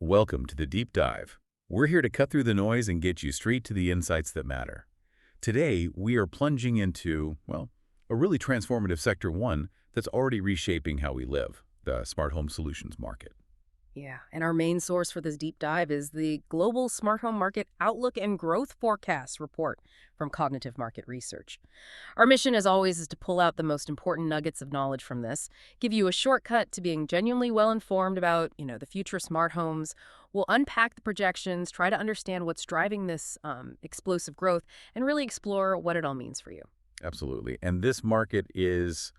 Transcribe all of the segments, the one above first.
Welcome to the Deep Dive. We're here to cut through the noise and get you straight to the insights that matter. Today, we are plunging into, well, a really transformative sector one that's already reshaping how we live, the smart home solutions market. Yeah, and our main source for this deep dive is the Global Smart Home Market Outlook and Growth Forecast report from Cognitive Market Research. Our mission, as always, is to pull out the most important nuggets of knowledge from this, give you a shortcut to being genuinely well informed about, the future smart homes. We'll unpack the projections, try to understand what's driving this explosive growth, and really explore what it all means for you. Absolutely. And this market is,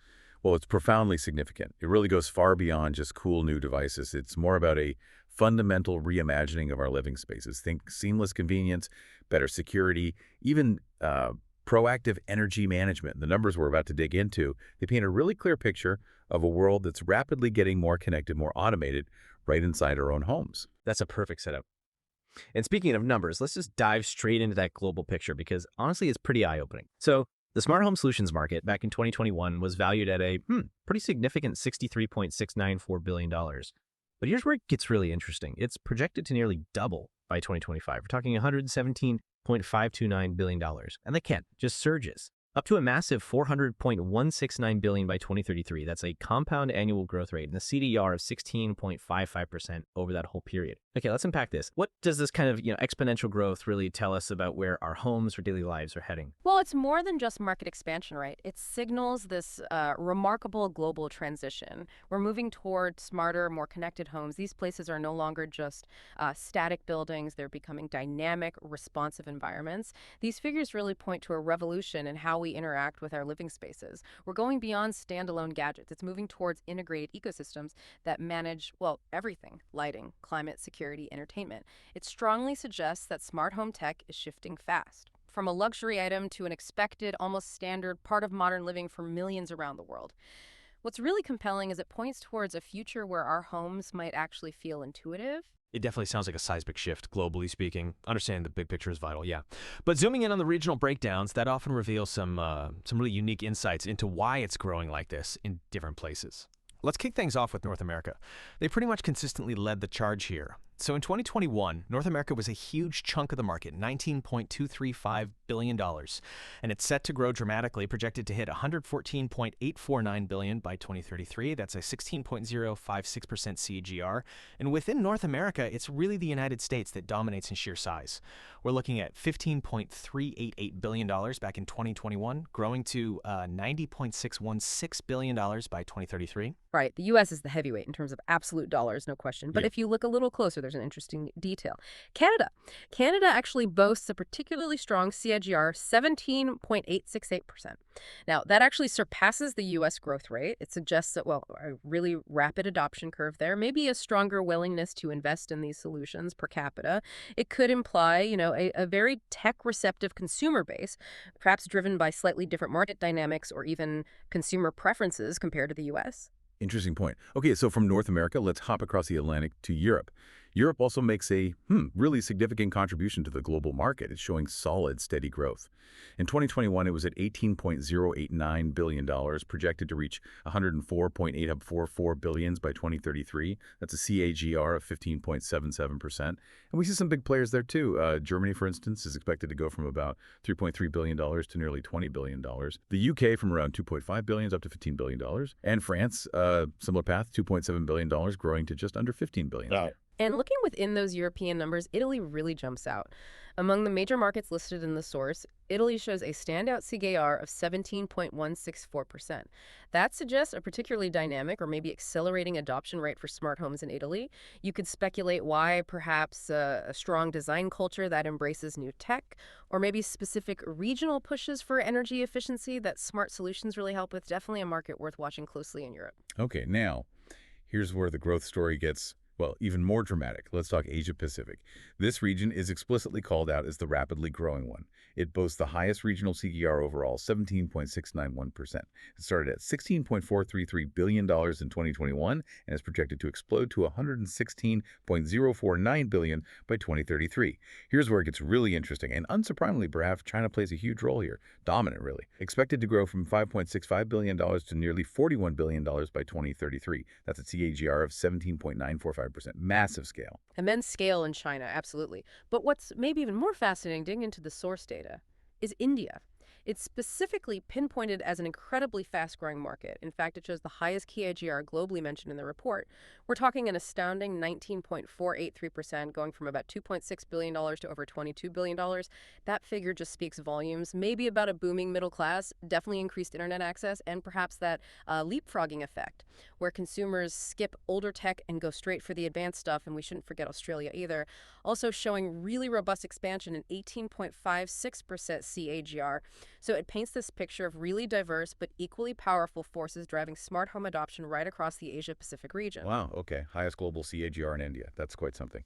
well, it's profoundly significant. It really goes far beyond just cool new devices. It's more about a fundamental reimagining of our living spaces. Think seamless convenience, better security, even proactive energy management. The numbers we're about to dig into, they paint a really clear picture of a world that's rapidly getting more connected, more automated, right inside our own homes. That's a perfect setup. And speaking of numbers, let's just dive straight into that global picture because honestly, it's pretty eye-opening. So the smart home solutions market back in 2021 was valued at a pretty significant $63.694 billion. But here's where it gets really interesting. It's projected to nearly double by 2025. We're talking $117.529 billion. And they can, just surges up to a massive $400.169 billion by 2033. That's a compound annual growth rate and a CDR of 16.55% over that whole period. Okay, let's unpack this. What does this kind of, exponential growth really tell us about where our homes or daily lives are heading? Well, it's more than just market expansion, right? It signals this remarkable global transition. We're moving toward smarter, more connected homes. These places are no longer just static buildings. They're becoming dynamic, responsive environments. These figures really point to a revolution in how we interact with our living spaces. We're going beyond standalone gadgets. It's moving towards integrated ecosystems that manage, well, everything: lighting, climate, security, entertainment. It strongly suggests that smart home tech is shifting fast, from a luxury item to an expected, almost standard part of modern living for millions around the world. What's really compelling is it points towards a future where our homes might actually feel intuitive. It definitely sounds like a seismic shift, globally speaking. Understanding the big picture is vital, yeah. But zooming in on the regional breakdowns, that often reveals some really unique insights into why it's growing like this in different places. Let's kick things off with North America. They pretty much consistently led the charge here. So in 2021, North America was a huge chunk of the market, $19.235 billion. And it's set to grow dramatically, projected to hit $114.849 billion by 2033. That's a 16.056% CAGR. And within North America, it's really the United States that dominates in sheer size. We're looking at $15.388 billion back in 2021, growing to $90.616 billion by 2033. Right, the U.S. is the heavyweight in terms of absolute dollars, no question. But Yeah. if you look a little closer, there's an interesting detail. Canada. Canada actually boasts a particularly strong CAGR, 17.868%. Now, that actually surpasses the U.S. growth rate. It suggests that, well, a really rapid adoption curve there, maybe a stronger willingness to invest in these solutions per capita. It could imply, a very tech-receptive consumer base, perhaps driven by slightly different market dynamics or even consumer preferences compared to the U.S. Interesting point. Okay, so from North America, let's hop across the Atlantic to Europe. Europe also makes a really significant contribution to the global market. It's showing solid, steady growth. In 2021, it was at $18.089 billion, projected to reach $104.844 billion by 2033. That's a CAGR of 15.77%. And we see some big players there too. Germany, for instance, is expected to go from about $3.3 billion to nearly $20 billion. The UK from around $2.5 billion up to $15 billion. And France, similar path, $2.7 billion, growing to just under $15 billion. Wow. And looking within those European numbers, Italy really jumps out. Among the major markets listed in the source, Italy shows a standout CAGR of 17.164%. That suggests a particularly dynamic or maybe accelerating adoption rate for smart homes in Italy. You could speculate why, perhaps a strong design culture that embraces new tech, or maybe specific regional pushes for energy efficiency that smart solutions really help with. Definitely a market worth watching closely in Europe. Okay, now, here's where the growth story gets, well, even more dramatic. Let's talk Asia Pacific. This region is explicitly called out as the rapidly growing one. It boasts the highest regional CER overall, 17.691%. It started at $16.433 billion in 2021 and is projected to explode to $116.049 billion by 2033. Here's where it gets really interesting, and unsurprisingly, perhaps China plays a huge role here. Dominant, really. Expected to grow from $5.65 billion to nearly $41 billion by 2033. That's a CAGR of 17.945%. 25%. Massive scale. Immense scale in China, absolutely. But what's maybe even more fascinating, digging into the source data, is India. It's specifically pinpointed as an incredibly fast-growing market. In fact, it shows the highest key AGR globally mentioned in the report. We're talking an astounding 19.483%, going from about $2.6 billion to over $22 billion. That figure just speaks volumes, maybe about a booming middle class, definitely increased internet access, and perhaps that leapfrogging effect, where consumers skip older tech and go straight for the advanced stuff, and we shouldn't forget Australia either. Also showing really robust expansion in 18.56% CAGR. So it paints this picture of really diverse but equally powerful forces driving smart home adoption right across the Asia-Pacific region. Wow, okay. Highest global CAGR in India. That's quite something.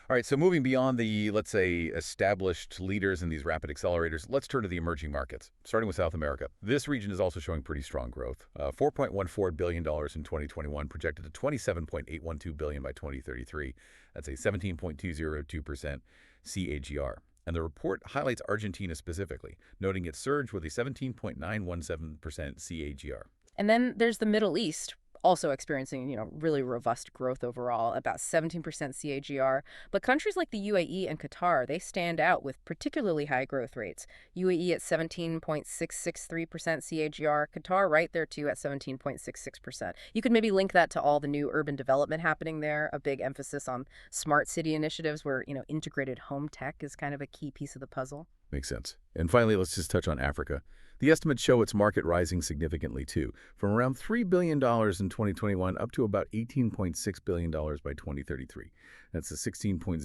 All right, so moving beyond the, let's say, established leaders in these rapid accelerators, let's turn to the emerging markets, starting with South America. This region is also showing pretty strong growth. $4.14 billion in 2021, projected to $27.812 billion by 2033. That's a 17.202% CAGR. And the report highlights Argentina specifically, noting its surge with a 17.917% CAGR. And then there's the Middle East, also experiencing, really robust growth overall, about 17% CAGR. But countries like the UAE and Qatar, they stand out with particularly high growth rates. UAE at 17.663% CAGR, Qatar right there too at 17.66%. You could maybe link that to all the new urban development happening there, a big emphasis on smart city initiatives where, integrated home tech is kind of a key piece of the puzzle. Makes sense. And finally, let's just touch on Africa. The estimates show its market rising significantly, too, from around $3 billion in 2021 up to about $18.6 billion by 2033. That's a 16.016%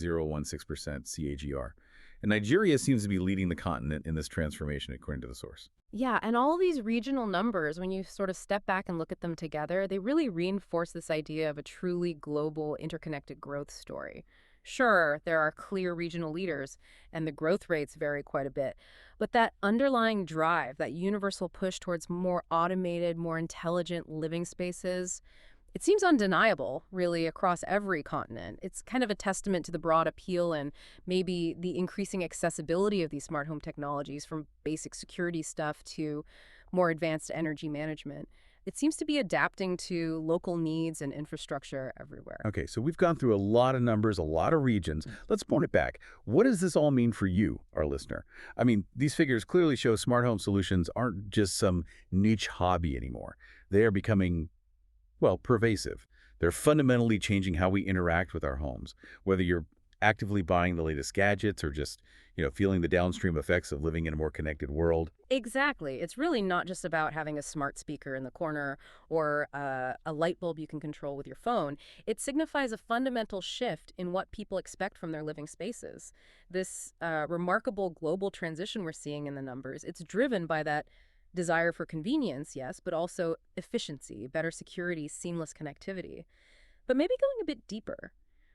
CAGR. And Nigeria seems to be leading the continent in this transformation, according to the source. Yeah, and all these regional numbers, when you sort of step back and look at them together, they really reinforce this idea of a truly global, interconnected growth story. Sure, there are clear regional leaders, and the growth rates vary quite a bit. But that underlying drive, that universal push towards more automated, more intelligent living spaces, it seems undeniable, really, across every continent. It's kind of a testament to the broad appeal and maybe the increasing accessibility of these smart home technologies, from basic security stuff to more advanced energy management. It seems to be adapting to local needs and infrastructure everywhere. Okay, so we've gone through a lot of numbers, a lot of regions. Let's point it back. What does this all mean for you, our listener? I mean, these figures clearly show smart home solutions aren't just some niche hobby anymore. They are becoming, well, pervasive. They're fundamentally changing how we interact with our homes, whether you're actively buying the latest gadgets or just, feeling the downstream effects of living in a more connected world. Exactly. It's really not just about having a smart speaker in the corner or a light bulb you can control with your phone. It signifies a fundamental shift in what people expect from their living spaces. This remarkable global transition we're seeing in the numbers, it's driven by that desire for convenience, yes, but also efficiency, better security, seamless connectivity. But maybe going a bit deeper.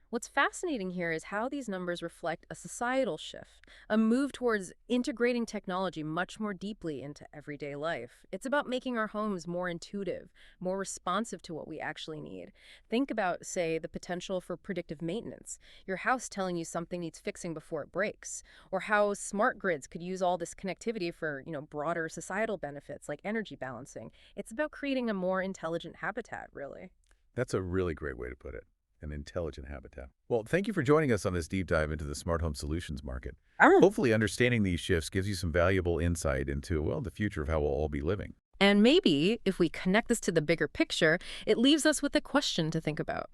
What's fascinating here is how these numbers reflect a societal shift, a move towards integrating technology much more deeply into everyday life. It's about making our homes more intuitive, more responsive to what we actually need. Think about, say, the potential for predictive maintenance, your house telling you something needs fixing before it breaks, or how smart grids could use all this connectivity for, broader societal benefits like energy balancing. It's about creating a more intelligent habitat, really. That's a really great way to put it. An intelligent habitat. Well, thank you for joining us on this deep dive into the smart home solutions market. Hopefully, understanding these shifts gives you some valuable insight into, well, the future of how we'll all be living. And maybe, if we connect this to the bigger picture, it leaves us with a question to think about.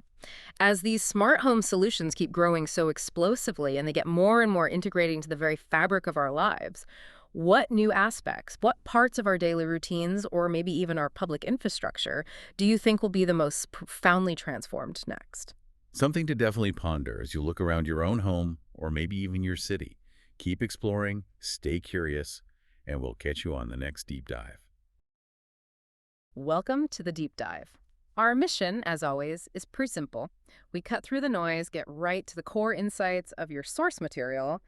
As these smart home solutions keep growing so explosively and they get more and more integrated into the very fabric of our lives, what new aspects, what parts of our daily routines, or maybe even our public infrastructure, do you think will be the most profoundly transformed next? Something to definitely ponder as you look around your own home or maybe even your city. Keep exploring, stay curious, and we'll catch you on the next deep dive. Welcome to the Deep Dive. Our mission, as always, is pretty simple. We cut through the noise, get right to the core insights of your source material,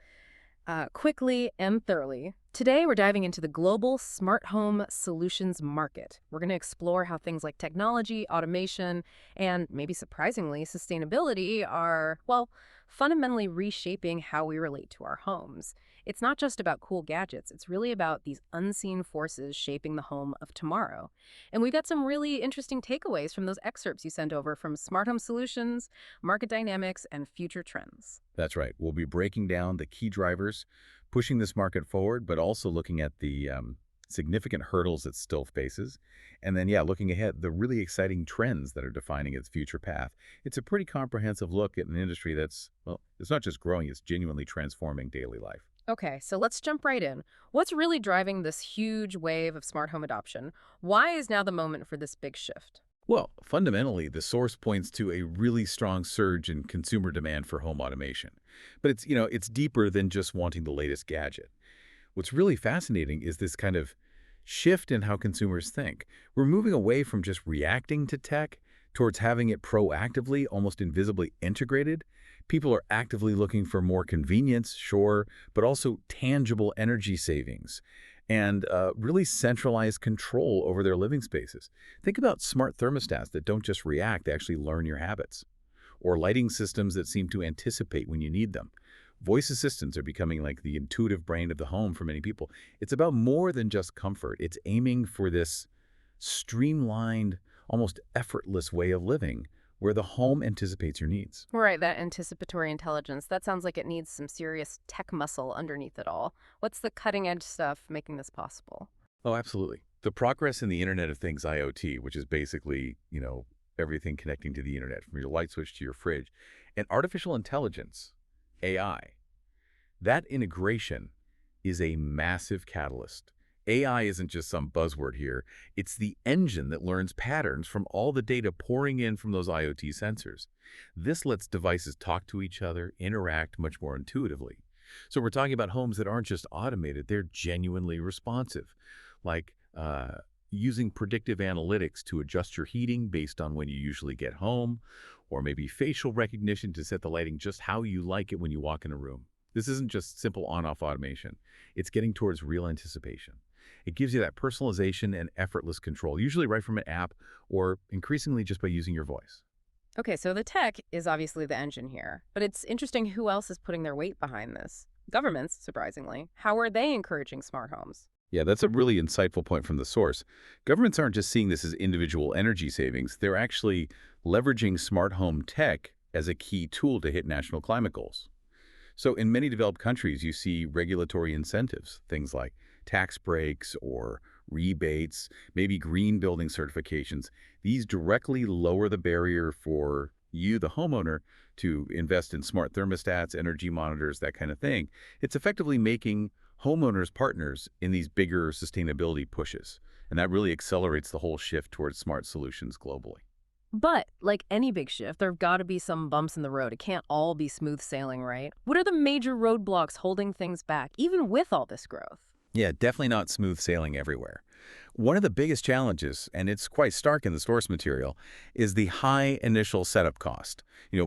quickly and thoroughly. Today, we're diving into the global smart home solutions market. We're going to explore how things like technology, automation, and maybe surprisingly, sustainability are, well, fundamentally reshaping how we relate to our homes. It's not just about cool gadgets, it's really about these unseen forces shaping the home of tomorrow. And we got some really interesting takeaways from those excerpts you sent over from Smart Home Solutions, Market Dynamics, and Future Trends. That's right. We'll be breaking down the key drivers, pushing this market forward, but also looking at the significant hurdles it still faces. And then, yeah, looking ahead, the really exciting trends that are defining its future path. It's a pretty comprehensive look at an industry that's, well, it's not just growing, it's genuinely transforming daily life. Okay, so let's jump right in. What's really driving this huge wave of smart home adoption? Why is now the moment for this big shift? Well, fundamentally, the source points to a really strong surge in consumer demand for home automation. But it's deeper than just wanting the latest gadget. What's really fascinating is this kind of shift in how consumers think. We're moving away from just reacting to tech towards having it proactively, almost invisibly integrated. People are actively looking for more convenience, sure, but also tangible energy savings and really centralized control over their living spaces. Think about smart thermostats that don't just react, they actually learn your habits, or lighting systems that seem to anticipate when you need them. Voice assistants are becoming like the intuitive brain of the home for many people. It's about more than just comfort. It's aiming for this streamlined, almost effortless way of living where the home anticipates your needs. Right, that anticipatory intelligence, that sounds like it needs some serious tech muscle underneath it all. What's the cutting edge stuff making this possible? Oh, absolutely. The progress in the Internet of Things, IoT, which is basically, everything connecting to the internet, from your light switch to your fridge, and artificial intelligence, AI, that integration is a massive catalyst. AI isn't just some buzzword here. It's the engine that learns patterns from all the data pouring in from those IoT sensors. This lets devices talk to each other, interact much more intuitively. So we're talking about homes that aren't just automated, they're genuinely responsive, like using predictive analytics to adjust your heating based on when you usually get home, or maybe facial recognition to set the lighting just how you like it when you walk in a room. This isn't just simple on-off automation. It's getting towards real anticipation. It gives you that personalization and effortless control, usually right from an app or increasingly just by using your voice. Okay, so the tech is obviously the engine here, but it's interesting who else is putting their weight behind this. Governments, surprisingly. How are they encouraging smart homes? Yeah, that's a really insightful point from the source. Governments aren't just seeing this as individual energy savings. They're actually leveraging smart home tech as a key tool to hit national climate goals. So in many developed countries, you see regulatory incentives, things like tax breaks or rebates, maybe green building certifications. These directly lower the barrier for you, the homeowner, to invest in smart thermostats, energy monitors, that kind of thing. It's effectively making homeowners partners in these bigger sustainability pushes. And that really accelerates the whole shift towards smart solutions globally. But, like any big shift, there've got to be some bumps in the road. It can't all be smooth sailing, right? What are the major roadblocks holding things back, even with all this growth? Yeah, definitely not smooth sailing everywhere. One of the biggest challenges, and it's quite stark in the source material, is the high initial setup cost.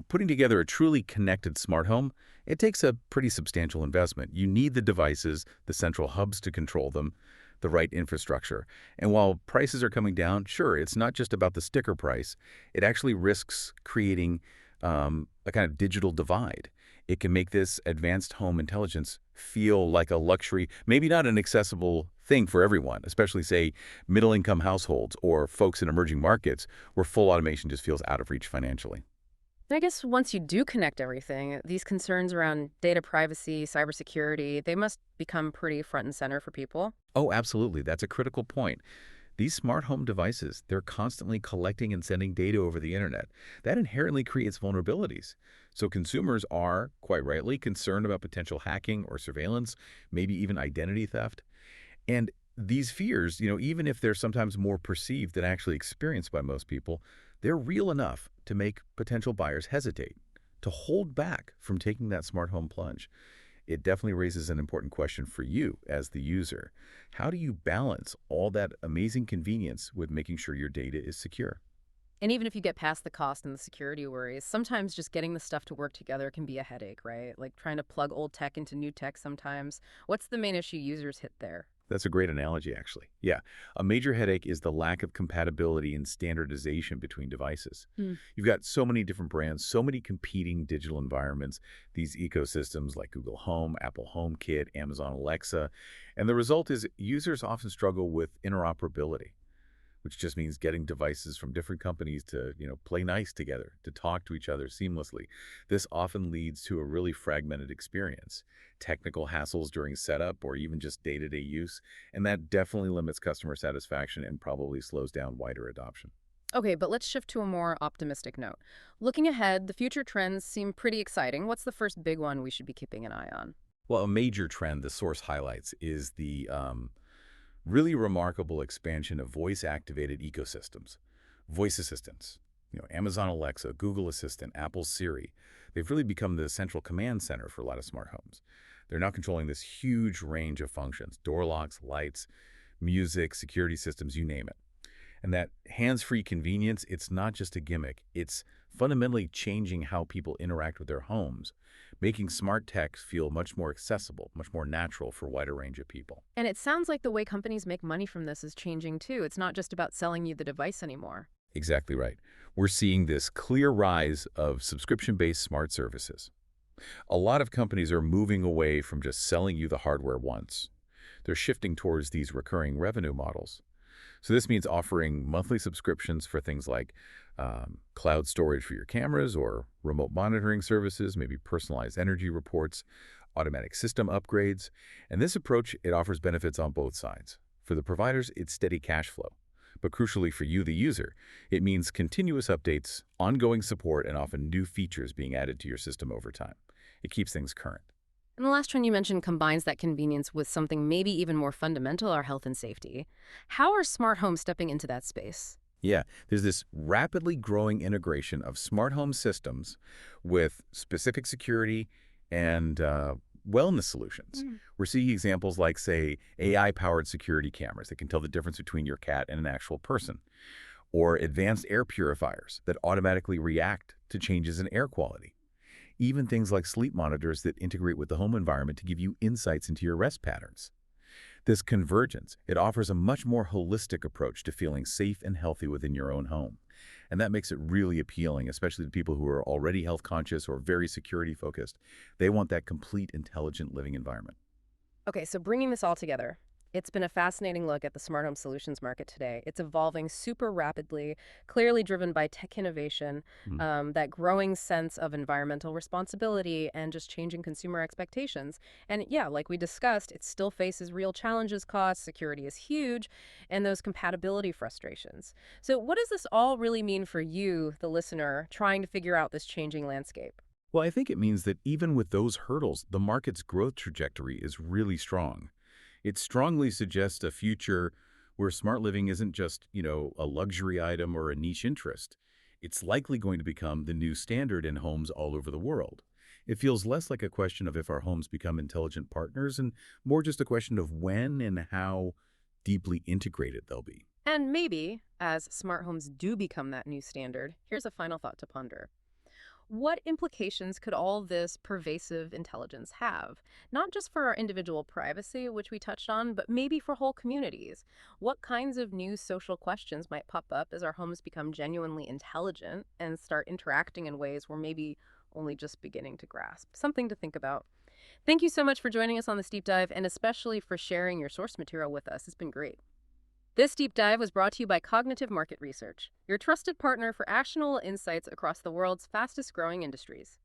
Putting together a truly connected smart home, it takes a pretty substantial investment. You need the devices, the central hubs to control them, the right infrastructure. And while prices are coming down, sure, it's not just about the sticker price. It actually risks creating a kind of digital divide. It can make this advanced home intelligence feel like a luxury, maybe not an accessible thing for everyone, especially, say, middle-income households or folks in emerging markets where full automation just feels out of reach financially. I guess once you do connect everything, these concerns around data privacy, cybersecurity, they must become pretty front and center for people. Oh, absolutely. That's a critical point. These smart home devices, they're constantly collecting and sending data over the internet. That inherently creates vulnerabilities. So consumers are, quite rightly, concerned about potential hacking or surveillance, maybe even identity theft. And these fears, even if they're sometimes more perceived than actually experienced by most people, they're real enough to make potential buyers hesitate, to hold back from taking that smart home plunge. It definitely raises an important question for you as the user. How do you balance all that amazing convenience with making sure your data is secure? And even if you get past the cost and the security worries, sometimes just getting the stuff to work together can be a headache, right? Like trying to plug old tech into new tech sometimes. What's the main issue users hit there? That's a great analogy, actually. Yeah, a major headache is the lack of compatibility and standardization between devices. Hmm. You've got so many different brands, so many competing digital environments, these ecosystems like Google Home, Apple HomeKit, Amazon Alexa, and the result is users often struggle with interoperability, which just means getting devices from different companies to, play nice together, to talk to each other seamlessly. This often leads to a really fragmented experience, technical hassles during setup or even just day-to-day use, and that definitely limits customer satisfaction and probably slows down wider adoption. Okay, but let's shift to a more optimistic note. Looking ahead, the future trends seem pretty exciting. What's the first big one we should be keeping an eye on? Well, a major trend the source highlights is the really remarkable expansion of voice-activated ecosystems. Voice assistants, Amazon Alexa, Google Assistant, Apple Siri, they've really become the central command center for a lot of smart homes. They're now controlling this huge range of functions, door locks, lights, music, security systems, you name it. And that hands-free convenience, it's not just a gimmick. It's fundamentally changing how people interact with their homes, making smart tech feel much more accessible, much more natural for a wider range of people. And it sounds like the way companies make money from this is changing too. It's not just about selling you the device anymore. Exactly right. We're seeing this clear rise of subscription-based smart services. A lot of companies are moving away from just selling you the hardware once. They're shifting towards these recurring revenue models. So this means offering monthly subscriptions for things like cloud storage for your cameras or remote monitoring services, maybe personalized energy reports, automatic system upgrades. And this approach, it offers benefits on both sides. For the providers, it's steady cash flow. But crucially for you, the user, it means continuous updates, ongoing support, and often new features being added to your system over time. It keeps things current. And the last one you mentioned combines that convenience with something maybe even more fundamental, our health and safety. How are smart homes stepping into that space? Yeah, there's this rapidly growing integration of smart home systems with specific security and wellness solutions. We're seeing examples like, say, AI-powered security cameras that can tell the difference between your cat and an actual person, or advanced air purifiers that automatically react to changes in air quality. Even things like sleep monitors that integrate with the home environment to give you insights into your rest patterns. This convergence, it offers a much more holistic approach to feeling safe and healthy within your own home. And that makes it really appealing, especially to people who are already health conscious or very security focused. They want that complete intelligent living environment. Okay, so bringing this all together, it's been a fascinating look at the smart home solutions market today. It's evolving super rapidly, clearly driven by tech innovation, Hmm. that growing sense of environmental responsibility, and just changing consumer expectations. And yeah, like we discussed, it still faces real challenges, costs, security is huge, and those compatibility frustrations. So what does this all really mean for you, the listener, trying to figure out this changing landscape? Well, I think it means that even with those hurdles, the market's growth trajectory is really strong. It strongly suggests a future where smart living isn't just, a luxury item or a niche interest. It's likely going to become the new standard in homes all over the world. It feels less like a question of if our homes become intelligent partners and more just a question of when and how deeply integrated they'll be. And maybe, as smart homes do become that new standard, here's a final thought to ponder. What implications could all this pervasive intelligence have? Not just for our individual privacy, which we touched on, but maybe for whole communities. What kinds of new social questions might pop up as our homes become genuinely intelligent and start interacting in ways we're maybe only just beginning to grasp? Something to think about. Thank you so much for joining us on this deep dive and especially for sharing your source material with us. It's been great. This deep dive was brought to you by Cognitive Market Research, your trusted partner for actionable insights across the world's fastest growing industries.